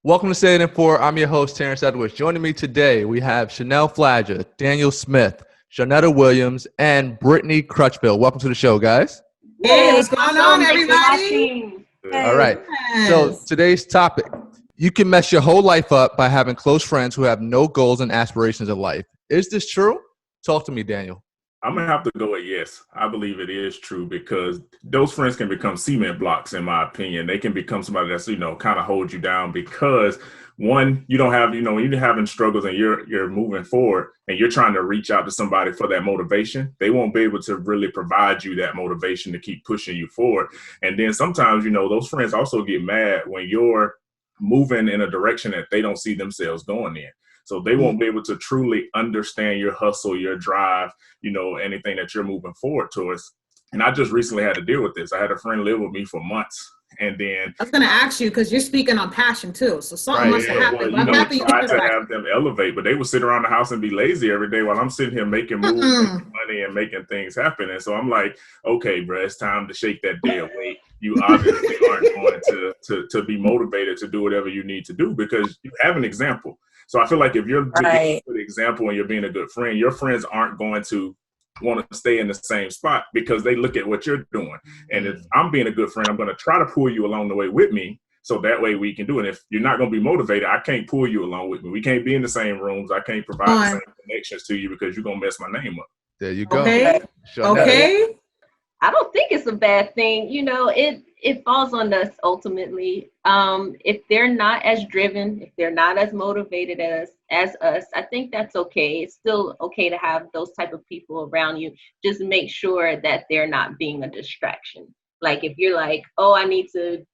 Welcome to Say It in 4. I'm your host, Terrence Edwards. Joining me today, we have Fladger, Daniel Smith, Charnetta Williams, and Brittany Crutchfield. Welcome to the show, guys. Hey, what's going on, everybody? All right. So today's topic, you can mess your whole life up by having close friends who have no goals and aspirations in life. Is this true? Talk to me, Daniel. I'm going to have to go with yes. I believe it is true because those friends can become cement blocks, in my opinion. They can become somebody that's, kind of hold you down because, one, you don't have, when you're having struggles and you're moving forward and you're trying to reach out to somebody for that motivation, they won't be able to really provide you that motivation to keep pushing you forward. And then sometimes, those friends also get mad when you're moving in a direction that they don't see themselves going in. So they won't be able to truly understand your hustle, your drive, anything that you're moving forward towards. And I just recently had to deal with this. I had a friend live with me for months. And then I was going to ask you, because you're speaking on passion too. So something must have happened. Well, I tried to have them elevate, but they would sit around the house and be lazy every day while I'm sitting here making moves, making money and making things happen. And so I'm like, okay, bro, it's time to shake that dead weight. You obviously aren't going to be motivated to do whatever you need to do because you have an example. So I feel like if you're a good example and you're being a good friend, your friends aren't going to want to stay in the same spot because they look at what you're doing. And if I'm being a good friend, I'm going to try to pull you along the way with me. So that way we can do it. If you're not going to be motivated, I can't pull you along with me. We can't be in the same rooms. I can't provide the same connections to you because you're going to mess my name up. There you go. Okay. I don't think it's a bad thing. It falls on us ultimately. If they're not as driven, if they're not as motivated as us, I think that's okay. It's still okay to have those type of people around you. Just make sure that they're not being a distraction. Like if you're like, oh, I need to,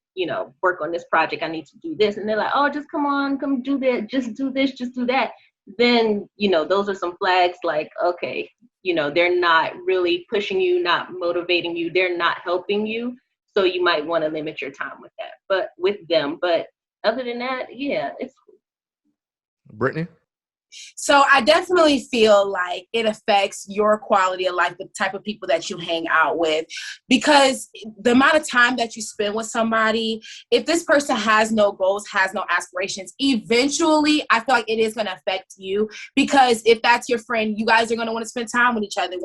work on this project. I need to do this. And they're like, oh, just come do that. Just do this, just do that. Then, those are some flags like, okay, they're not really pushing you, not motivating you. They're not helping you. So you might want to limit your time with them. But other than that, yeah, it's cool. Brittany? So I definitely feel like it affects your quality of life, the type of people that you hang out with, because the amount of time that you spend with somebody, if this person has no goals, has no aspirations, eventually I feel like it is going to affect you, because if that's your friend, you guys are going to want to spend time with each other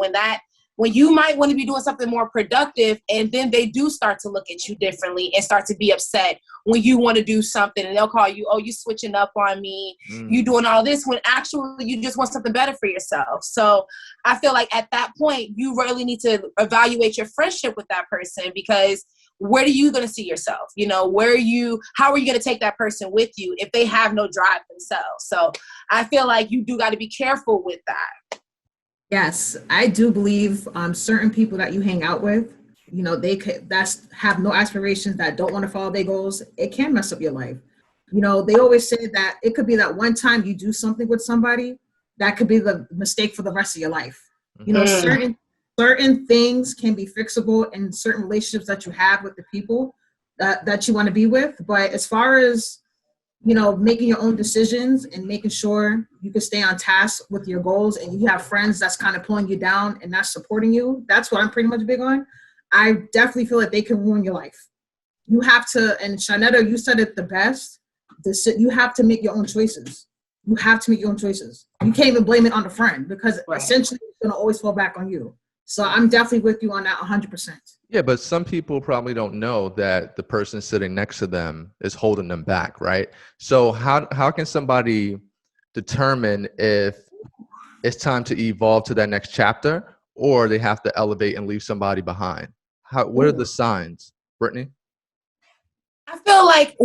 when you might want to be doing something more productive, and then they do start to look at you differently and start to be upset when you want to do something, and they'll call you, oh, you switching up on me, you doing all this, when actually you just want something better for yourself. So I feel like at that point, you really need to evaluate your friendship with that person, because where are you going to see yourself? How are you going to take that person with you if they have no drive themselves? So I feel like you do got to be careful with that. Yes, I do believe certain people that you hang out with, they have no aspirations, that don't want to follow their goals. It can mess up your life. They always say that it could be that one time you do something with somebody that could be the mistake for the rest of your life. Certain things can be fixable in certain relationships that you have with the people that you want to be with. But as far as making your own decisions and making sure you can stay on task with your goals, and you have friends that's kind of pulling you down and not supporting you, that's what I'm pretty much big on. I definitely feel like they can ruin your life. You have to, and Charnetta, you said it the best, you have to make your own choices. You have to make your own choices. You can't even blame it on the friend, because essentially it's going to always fall back on you. So I'm definitely with you on that 100%. Yeah, but some people probably don't know that the person sitting next to them is holding them back, right? So how can somebody determine if it's time to evolve to that next chapter, or they have to elevate and leave somebody behind? What are the signs, Brittany? I feel like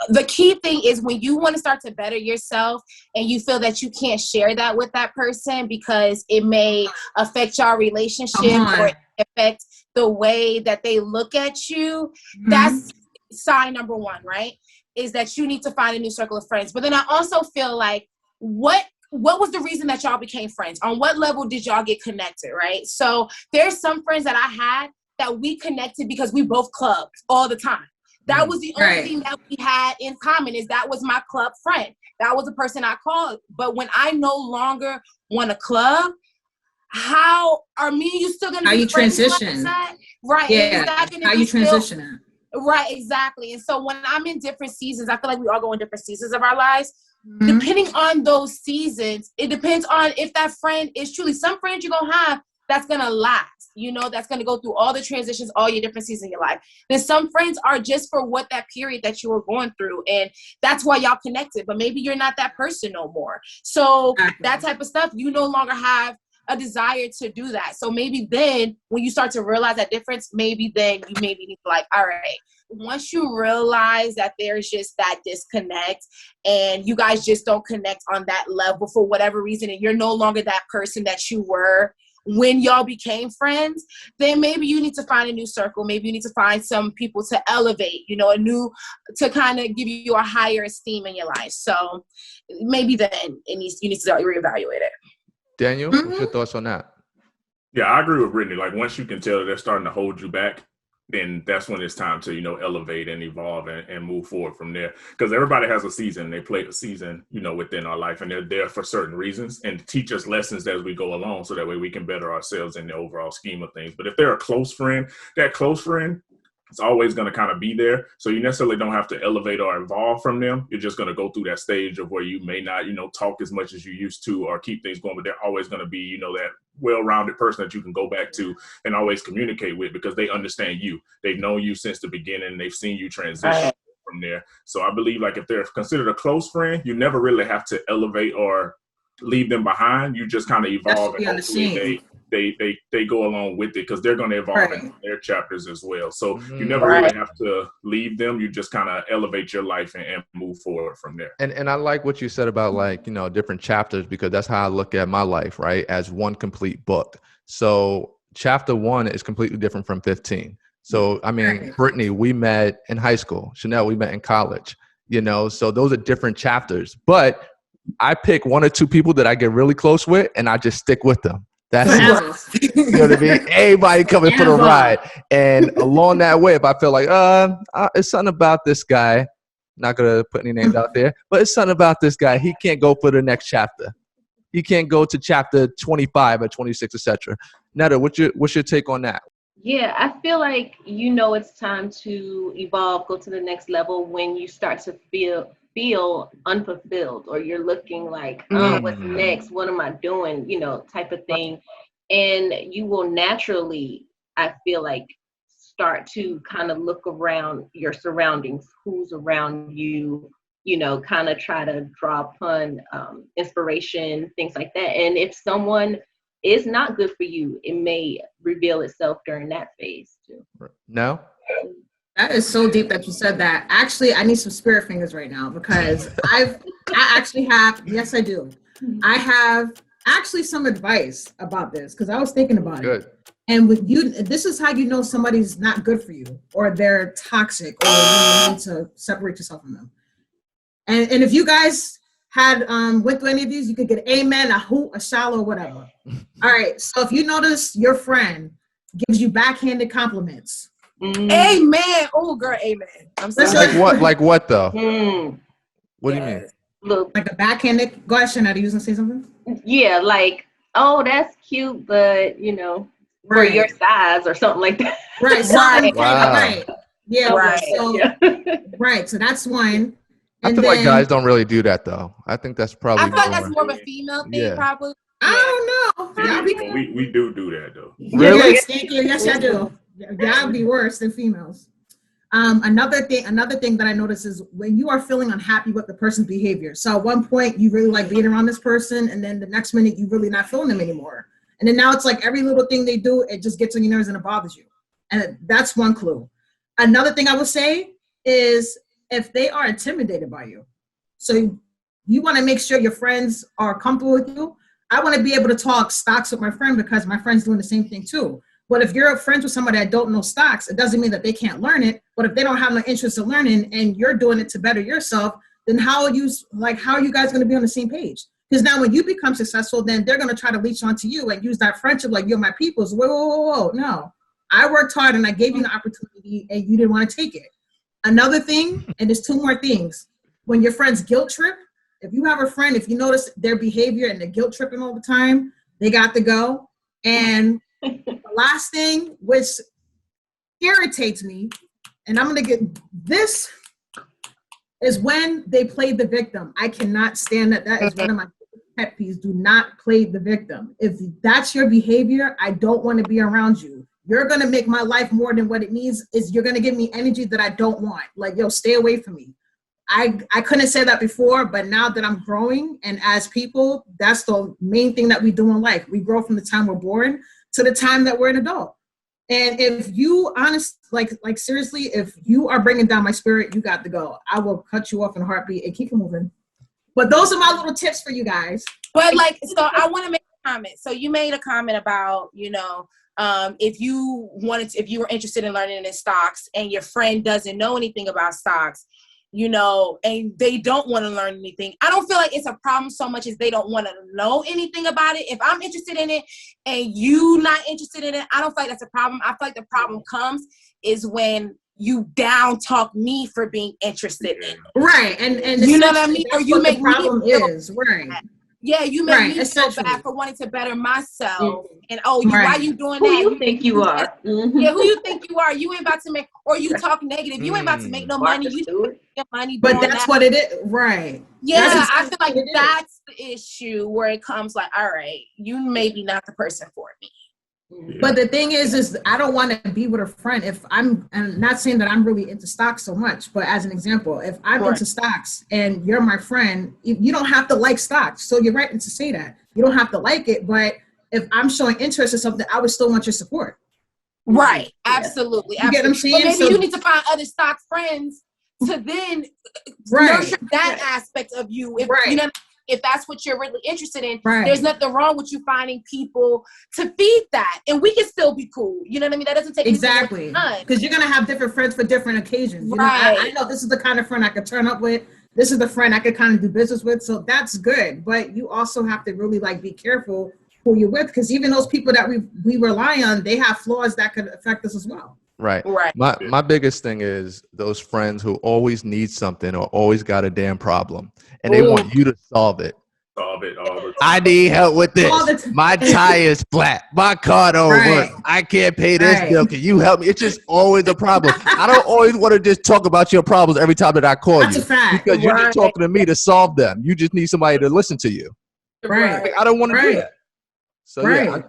the key thing is when you want to start to better yourself and you feel that you can't share that with that person because it may affect your relationship or affect the way that they look at you, that's sign number one, right? Is that you need to find a new circle of friends. But then I also feel like, what was the reason that y'all became friends? On what level did y'all get connected, right? So there's some friends that I had that we connected because we both clubbed all the time. That was the only thing that we had in common, is that was my club friend. That was the person I called. But when I no longer want to club, how are me and you still going to be friends? How you transition? Right. Yeah. How you transition? Right, exactly. And so when I'm in different seasons, I feel like we all go in different seasons of our lives. Depending on those seasons, it depends on if that friend is truly, some friends you're going to have that's going to last, you know, that's going to go through all the transitions, all your different seasons in your life. Then some friends are just for what that period that you were going through. And that's why y'all connected. But maybe you're not that person no more. So that type of stuff, you no longer have a desire to do that. So maybe then when you start to realize that difference, maybe then you maybe need to like, all right, once you realize that there's just that disconnect and you guys just don't connect on that level for whatever reason, and you're no longer that person that you were when y'all became friends, then maybe you need to find a new circle. Maybe you need to find some people to elevate, you know, to kind of give you a higher esteem in your life. So maybe then you need to reevaluate it. Daniel, what's your thoughts on that? Yeah, I agree with Brittany. Like once you can tell that they're starting to hold you back, then that's when it's time to, you know, elevate and evolve and move forward from there. Because everybody has a season. They play a season, you know, within our life, and they're there for certain reasons and teach us lessons as we go along, so that way we can better ourselves in the overall scheme of things. But if they're a close friend, that close friend, it's always going to kind of be there. So you necessarily don't have to elevate or evolve from them. You're just going to go through that stage of where you may not, you know, talk as much as you used to or keep things going, but they're always going to be, you know, that well-rounded person that you can go back to and always communicate with, because they understand you. They've known you since the beginning. They've seen you transition from there. So I believe like if they're considered a close friend, you never really have to elevate or leave them behind. You just kind of evolve, and hopefully they go along with it, because they're going to evolve in their chapters as well. So you never really have to leave them. You just kind of elevate your life and move forward from there. And I like what you said about, like, you know, different chapters, because that's how I look at my life, right? As one complete book. So chapter 1 is completely different from 15. So, I mean, Brittany, we met in high school. Chanel, we met in college, you know, so those are different chapters. But I pick 1 or 2 people that I get really close with, and I just stick with them. That's it. You know what I mean? Everybody coming for the ride. And along that way, if I feel like, it's something about this guy, not going to put any names out there, but it's something about this guy. He can't go for the next chapter. He can't go to chapter 25 or 26, etc. Netta, what's your take on that? Yeah, I feel like, you know, it's time to evolve, go to the next level when you start to feel unfulfilled, or you're looking like, what's next? What am I doing? You know, type of thing. And you will naturally, I feel like, start to kind of look around your surroundings, who's around you, you know, kind of try to draw upon inspiration, things like that. And if someone is not good for you, it may reveal itself during that phase too. No? That is so deep that you said that. Actually, I need some spirit fingers right now, because I actually have, yes, I do. I have actually some advice about this, because I was thinking about it. And with you, this is how you know somebody's not good for you, or they're toxic, or you need to separate yourself from them. And if you guys had went through any of these, you could get amen, a hoot, a shallow, whatever. All right. So if you notice your friend gives you backhanded compliments. Amen. Oh, girl, amen. I'm sorry. Like what though? What do you mean? Look, like a backhanded. Go ahead, Charnetta. You was gonna say something? Yeah, like, oh, that's cute, but you know, for your size or something like that. Right. Wow. Right. Yeah. Right. So, right. So that's one. I feel like guys don't really do that though. I think that's probably. I feel like that's more of a female thing, probably. I don't know. Yeah, we do that though. Really? Yes, I do. That would be worse than females. Another thing that I notice is when you are feeling unhappy with the person's behavior. So at one point you really like being around this person, and then the next minute you really not feeling them anymore. And then now it's like every little thing they do, it just gets on your nerves and it bothers you. And that's one clue. Another thing I would say is if they are intimidated by you. So you want to make sure your friends are comfortable with you. I want to be able to talk stocks with my friend because my friend's doing the same thing too. But if you're friends with somebody that don't know stocks, it doesn't mean that they can't learn it. But if they don't have no interest in learning and you're doing it to better yourself, then how are you guys going to be on the same page? Because now when you become successful, then they're going to try to leech onto you and use that friendship like, you're my people's. Whoa. No, I worked hard and I gave you the opportunity and you didn't want to take it. Another thing, and there's 2 more things. When your friends guilt trip, if you have a friend, if you notice their behavior and they're guilt tripping all the time, they got to go. And the last thing, which irritates me, and I'm gonna get this, is when they play the victim. I cannot stand that. That is one of my pet peeves. Do not play the victim. If that's your behavior, I don't want to be around you. You're gonna make my life more than what it needs. Is you're gonna give me energy that I don't want. Like, yo, stay away from me. I couldn't say that before, but now that I'm growing, and as people, that's the main thing that we do in life. We grow from the time we're born to the time that we're an adult. And if you like seriously, if you are bringing down my spirit, you got to go. I will cut you off in a heartbeat and keep it moving. But those are my little tips for you guys. But like, so I want to make a comment. So you made a comment about, if you were interested in learning in stocks and your friend doesn't know anything about stocks, and they don't want to learn anything. I don't feel like it's a problem so much as they don't want to know anything about it. If I'm interested in it and you not interested in it, I don't feel like that's a problem. I feel like the problem comes is when you down talk me for being interested in it. Right. And you know what I mean? Or you make the problem is, right. Yeah, you make me feel bad for wanting to better myself. And why you doing who that? You think you are? Yeah, who you think you are? You ain't about to make, or you talk negative. You ain't about to make no money. You get money. But that's what it is, right? Yeah, I feel like that's the issue where it comes like, all right, you may be not the person for me. But the thing is I don't want to be with a friend if I'm not saying that I'm really into stocks so much, but as an example, if I'm into stocks and you're my friend, you don't have to like stocks. So you're right to say that. You don't have to like it, but if I'm showing interest in something, I would still want your support. Right. Absolutely. You get what I'm saying? But maybe you need to find other stock friends to then nurture that aspect of you. If that's what you're really interested in, there's nothing wrong with you finding people to feed that. And we can still be cool. You know what I mean? That doesn't take exactly. Because you're going to have different friends for different occasions. I know this is the kind of friend I could turn up with. This is the friend I could kind of do business with. So that's good. But you also have to really be careful who you're with. Because even those people that we rely on, they have flaws that could affect us as well. Right. My biggest thing is those friends who always need something or always got a damn problem and they want you to solve it. Solve it all the time. I need help with this. My tire is flat. My car don't work. I can't pay this bill. Can you help me? It's just always a problem. I don't always want to just talk about your problems every time that I call you. Because you're just talking to me to solve them. You just need somebody to listen to you. Right. Like, I don't want to do that. So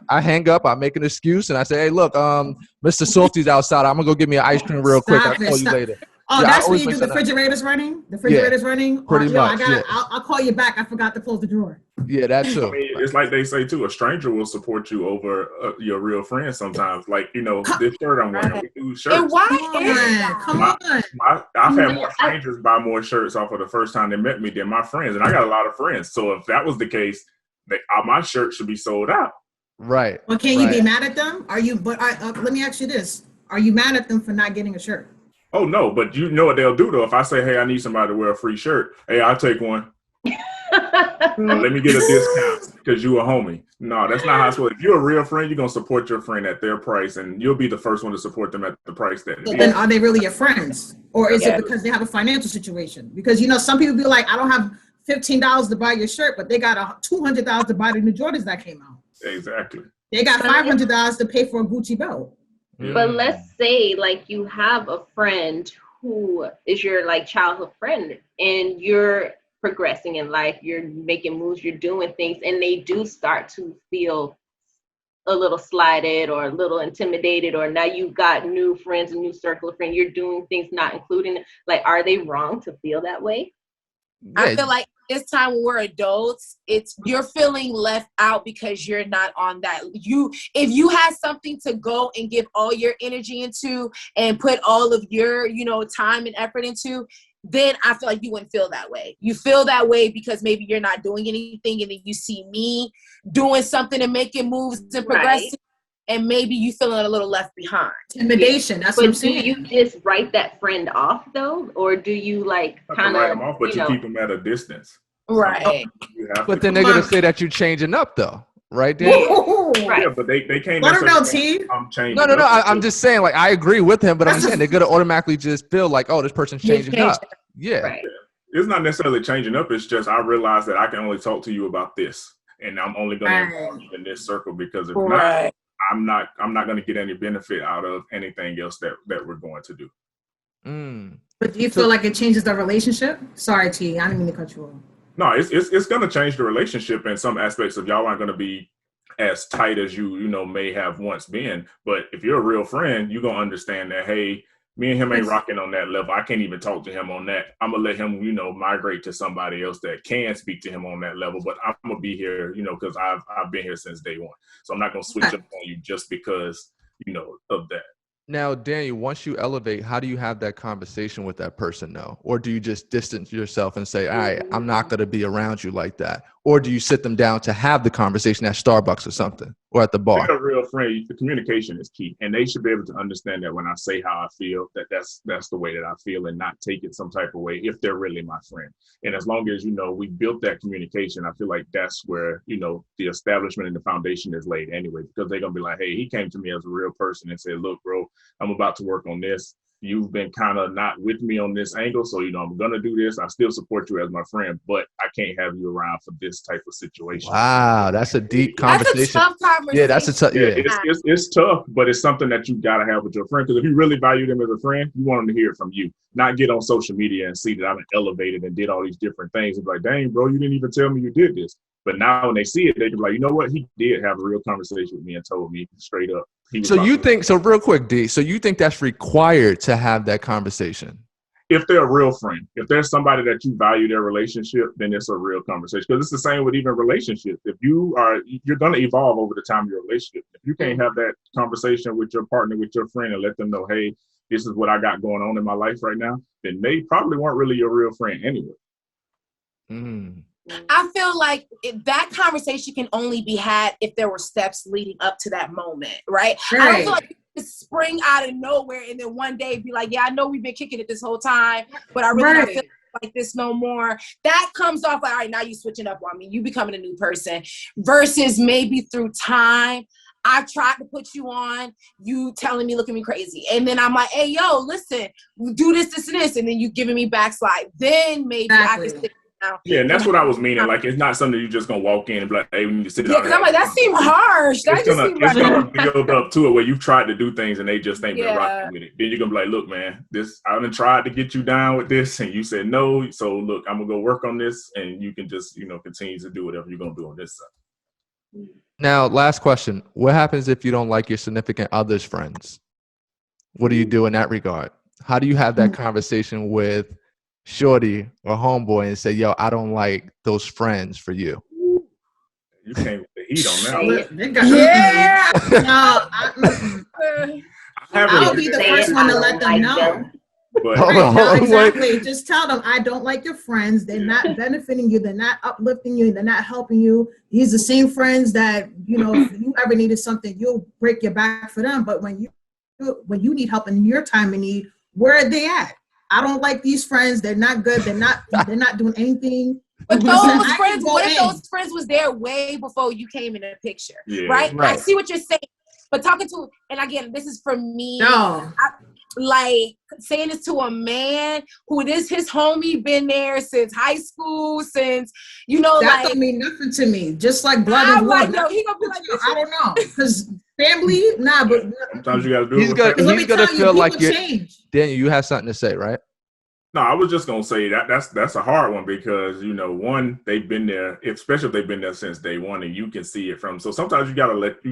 I hang up, I make an excuse, and I say, hey, look, Mr. Salty's outside. I'm going to go get me an ice cream real quick. I'll call you later. Oh, that's when you do the refrigerator's running? The refrigerator's running? Pretty much, I'll call you back. I forgot to close the drawer. Yeah, that's true. I mean, it's like they say, too, a stranger will support you over your real friend sometimes. Like, this shirt I'm wearing, we do shirts. And why Come on. I've had more strangers buy more shirts off of the first time they met me than my friends. And I got a lot of friends. So if that was the case, my shirt should be sold out. Right. Well, can you be mad at them? Are you? But let me ask you this: are you mad at them for not getting a shirt? Oh no, but you know what they'll do though. If I say, "Hey, I need somebody to wear a free shirt," hey, I'll take one. Let me get a discount because you a homie. No, that's not how it's supposed. If you're a real friend, you're gonna support your friend at their price, and you'll be the first one to support them at the price that. So then, are they really your friends, or is it because they have a financial situation? Because some people be like, "I don't have $15 to buy your shirt," but they got $200 to buy the new Jordans that came out. Exactly. They got $500 to pay for a Gucci belt. But let's say you have a friend who is your childhood friend and you're progressing in life, you're making moves, you're doing things, and they do start to feel a little slighted or a little intimidated, or now you've got new friends, a new circle of friends, you're doing things not including are they wrong to feel that way? I feel like this time when we're adults, you're feeling left out because you're not on that. If you had something to go and give all your energy into and put all of your, time and effort into, then I feel like you wouldn't feel that way. You feel that way because maybe you're not doing anything, and then you see me doing something and making moves and progressing. And maybe you feeling a little left behind. Intimidation. That's what I'm saying. Do you just write that friend off though, or do you kind of write them off, but you keep them at a distance? Right. But then they're gonna say that you're changing up though, right? Yeah, but they can't. Let them know, T. I'm changing. No. I'm just saying, I agree with him, but I'm saying they're gonna automatically just feel like, oh, this person's changing up. Yeah. Right. It's not necessarily changing up. It's just I realize that I can only talk to you about this, and I'm only gonna involve you in this circle because if not. I'm not going to get any benefit out of anything else that we're going to do. Mm. But do you feel like it changes the relationship? Sorry, T, I didn't mean to cut you off. No, it's going to change the relationship in some aspects of y'all aren't going to be as tight as you may have once been. But if you're a real friend, you're going to understand that, hey, me and him ain't rocking on that level. I can't even talk to him on that. I'm going to let him, migrate to somebody else that can speak to him on that level. But I'm going to be here, because I've been here since day one. So I'm not going to switch up on you just because, of that. Now, Daniel, once you elevate, how do you have that conversation with that person though? Or do you just distance yourself and say, all right, I'm not going to be around you like that? Or do you sit them down to have the conversation at Starbucks or something, or at the bar? If you're a real friend, the communication is key. And they should be able to understand that when I say how I feel, that's the way that I feel, and not take it some type of way if they're really my friend. And as long as, we built that communication, I feel like that's where, the establishment and the foundation is laid anyway, because they're going to be like, hey, he came to me as a real person and said, look, bro, I'm about to work on this. You've been kind of not with me on this angle. So, I'm going to do this. I still support you as my friend, but I can't have you around for this type of situation. Wow. That's a deep conversation. That's a tough conversation. Yeah, that's a tough. Yeah. It's tough, but it's something that you got to have with your friend. Because if you really value them as a friend, you want them to hear it from you, not get on social media and see that I've been elevated and did all these different things. And be like, dang, bro, you didn't even tell me you did this. But now when they see it, they can be like, you know what? He did have a real conversation with me and told me straight up. So real quick, D, so you think that's required to have that conversation? If they're a real friend, if there's somebody that you value their relationship, then it's a real conversation. Because it's the same with even relationships. If you're going to evolve over the time of your relationship. If you can't have that conversation with your partner, with your friend, and let them know, hey, this is what I got going on in my life right now, then they probably weren't really your real friend anyway. Mm. I feel like that conversation can only be had if there were steps leading up to that moment, right? I don't feel like you just spring out of nowhere and then one day be like, yeah, I know we've been kicking it this whole time, but I really don't feel like this no more. That comes off like, all right, now you switching up on me. You becoming a new person versus maybe through time. I tried to put you on, you telling me, look at me crazy. And then I'm like, hey, yo, listen, do this, this, and this. And then you giving me backslide. Then maybe I can sit. Yeah, and that's what I was meaning. Like, it's not something you're just gonna walk in and be like, "Hey, we need to sit down." Yeah, because I'm like, that seems harsh. It's gonna build up to it where you've tried to do things and they just ain't been rocking with it. Then you're gonna be like, "Look, man, I've been tried to get you down with this, and you said no. So look, I'm gonna go work on this, and you can just continue to do whatever you're gonna do on this side." Now, last question: what happens if you don't like your significant other's friends? What do you do in that regard? How do you have that conversation with shorty or homeboy and say, yo, I don't like those friends for you? You came with the heat on that. I'll be the first one to let them know. But exactly. Just tell them, I don't like your friends. They're not benefiting you. They're not uplifting you. They're not helping you. These are the same friends that, if you ever needed something, you'll break your back for them. But when you need help in your time of need, where are they at? I don't like these friends. They're not good. They're not doing anything. But those friends, what if those friends was there way before you came in the picture? Yeah, right? I see what you're saying. But and again, this is for me. No. Like saying this to a man who it is his homie, been there since high school, since that don't mean nothing to me. Just like blood and blood. Like, he gonna be like, I don't know, because family, but sometimes you gotta do. He's gonna feel like you're. Change. Daniel, you have something to say, right? No, I was just gonna say that's a hard one because one, they've been there, especially if they've been there since day one, and you can see it from. So sometimes you gotta let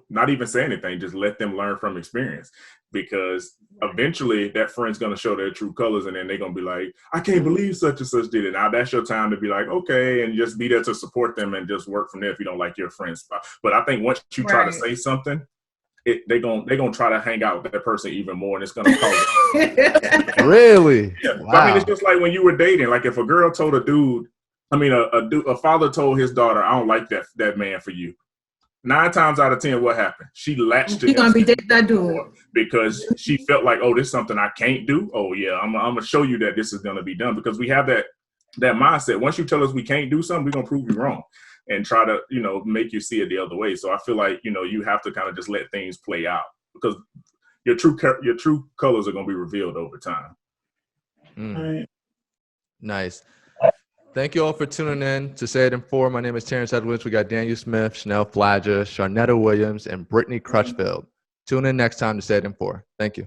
not even say anything, just let them learn from experience, because eventually that friend's gonna show their true colors, and then they're gonna be like, I can't believe such and such did it. Now that's your time to be like, okay, and just be there to support them and just work from there if you don't like your friends. But I think once you try to say something, they're gonna try to hang out with that person even more, and it's gonna cause it. Really? Yeah. Wow. I mean, it's just like when you were dating. Like if a girl told a father told his daughter, I don't like that man for you. 9 times out of 10, what happened? She latched to him. She's gonna be dating that dude because she felt like, oh, this is something I can't do. Oh yeah, I'm gonna show you that this is gonna be done, because we have that mindset. Once you tell us we can't do something, we're gonna prove you wrong and try to make you see it the other way. So I feel like you have to kind of just let things play out, because your true colors are going to be revealed over time. Right. Nice. Thank you all for tuning in to Say It in 4. My name is Terrence Edwards. We got Daniel Smith, Chanel Fladger, Charnetta Williams, and Brittany Crutchfield. Tune in next time to Say It in 4. Thank you.